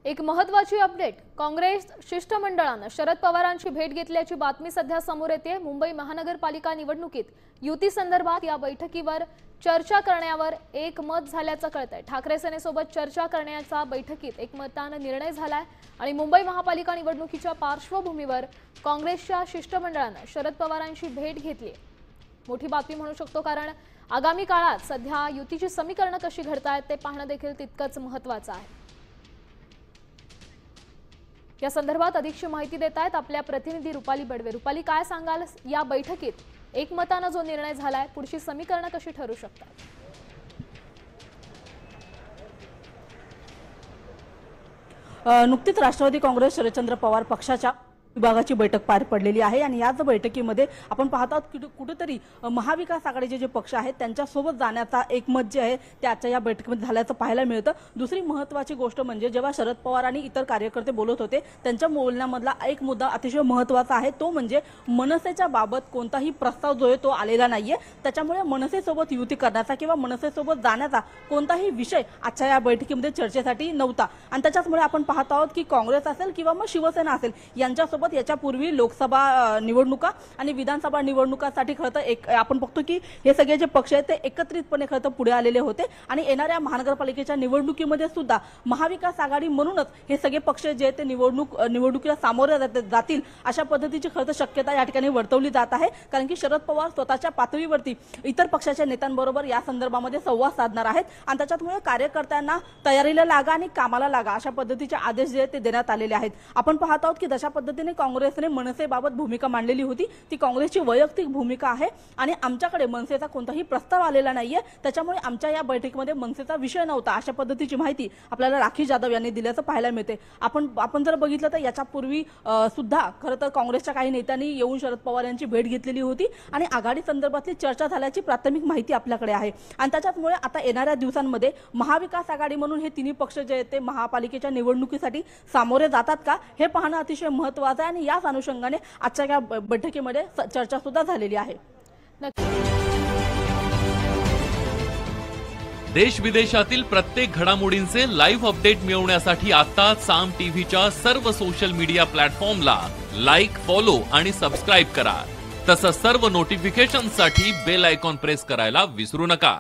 एक महत्त्वाची अपडेट। काँग्रेस शिष्टमंडळाने शरद पवारांची भेट घेतल्याची बातमी सध्या समोर येते। मुंबई महानगरपालिका निवडणुकीत युती संदर्भात या बैठकीवर चर्चा करण्यावर एकमत झाल्याचं कळतंय। ठाकरे सेनेसोबत चर्चा करण्याचा बैठकीत एकमताने निर्णय झालाय आणि मुंबई महापालिका निवडणुकीच्या पार्श्वभूमीवर काँग्रेसच्या शिष्टमंडळाने शरद पवारांची भेट घेतली। मोठी बातमी म्हणू शकतो, कारण आगामी काळात सध्या युतीची समीकरणं कशी घडतायत ते पाहणं देखील तितकंच महत्त्वाचं आहे। या संदर्भात अधिकची माहिती देत आहेत आपल्या प्रतिनिधी रुपाली बडवे। रुपाली, काय सांगाल, या बैठकीत एकमताने जो निर्णय झालाय, पुढची समीकरणं कशी ठरू शकतात? नुकतीच राष्ट्रवादी काँग्रेस शरदचंद्र पवार पक्षाच्या विभागाची बैठक पार पडलेली आहे आणि याच बैठकीमध्ये आपण पाहत आहोत की कुठेतरी महाविकास आघाडीचे जे पक्ष आहेत त्यांच्यासोबत जाण्याचा एकमत जे आहे त्याच्या या बैठकीमध्ये झाल्याचं पाहायला मिळतं। दुसरी महत्त्वाची गोष्ट म्हणजे जेव्हा शरद पवार आणि इतर कार्यकर्ते बोलत होते त्यांच्या बोलण्यामधला एक मुद्दा अतिशय महत्त्वाचा आहे, तो म्हणजे मनसेच्या बाबत कोणताही प्रस्ताव जो आहे तो आलेला नाहीये। त्याच्यामुळे मनसेसोबत युती करण्याचा किंवा मनसेसोबत जाण्याचा कोणताही विषय आजच्या या बैठकीमध्ये चर्चेसाठी नव्हता आणि त्याच्यामुळे आपण पाहत आहोत की काँग्रेस असेल किंवा मग शिवसेना असेल यांच्यासोबत याच्यापूर्वी लोकसभा निवडणुका आणि विधानसभा निवडणुकांसाठी खरं तर आपण बघतो की हे सगळे जे पक्ष आहेत ते एकत्रितपणे खरं तर पुढे आलेले होते आणि येणाऱ्या महानगरपालिकेच्या निवडणुकीमध्ये सुद्धा महाविकास आघाडी म्हणूनच हे सगळे पक्ष जे ते निवडणुकीला सामोरे जातील अशा पद्धतीची खरं तर शक्यता या ठिकाणी वर्तवली जात आहे। कारण की शरद पवार स्वतःच्या पातळीवरती इतर पक्षाच्या नेत्यांबरोबर या संदर्भामध्ये संवाद साधणार आहेत आणि त्याच्यामुळे कार्यकर्त्यांना तयारीला लागा आणि कामाला लागा अशा पद्धतीचे आदेश जे ते देण्यात आलेले आहेत। आपण पाहत आहोत की जशा पद्धतीने काँग्रेसने मनसेबाबत भूमिका मांडलेली होती ती काँग्रेसची वैयक्तिक भूमिका आहे आणि आमच्याकडे मनसेचा कोणताही प्रस्ताव आलेला नाहीये, त्याच्यामुळे आमच्या या बैठकीमध्ये मनसेचा विषय नव्हता अशा पद्धतीची माहिती आपल्याला राखी जाधव यांनी दिल्याचं पाहायला मिळते। आपण जर बघितलं तर याच्यापूर्वी सुद्धा खरं तर काँग्रेसच्या काही नेत्यांनी येऊन शरद पवार यांची भेट घेतलेली होती आणि आघाडी संदर्भातली चर्चा झाल्याची प्राथमिक माहिती आपल्याकडे आहे आणि त्याच्यामुळे आता येणाऱ्या दिवसांमध्ये महाविकास आघाडी म्हणून हे तिन्ही पक्ष जे आहेत ते महापालिकेच्या निवडणुकीसाठी सामोरे जातात का हे पाहणं अतिशय महत्त्वाचं आहे आणि याच अनुषंगाने आजच्या या बैठकीमध्ये चर्चा सुद्धा झालेली आहे। देश विदेशातील प्रत्येक घडामोडींचे लाईव्ह अपडेट मिळवण्यासाठी आता साम टीव्हीच्या सर्व सोशल मीडिया प्लॅटफॉर्मला लाईक, फॉलो आणि सबस्क्राईब करा। तसंच सर्व नोटिफिकेशनसाठी बेल आयकॉन प्रेस करायला विसरू नका।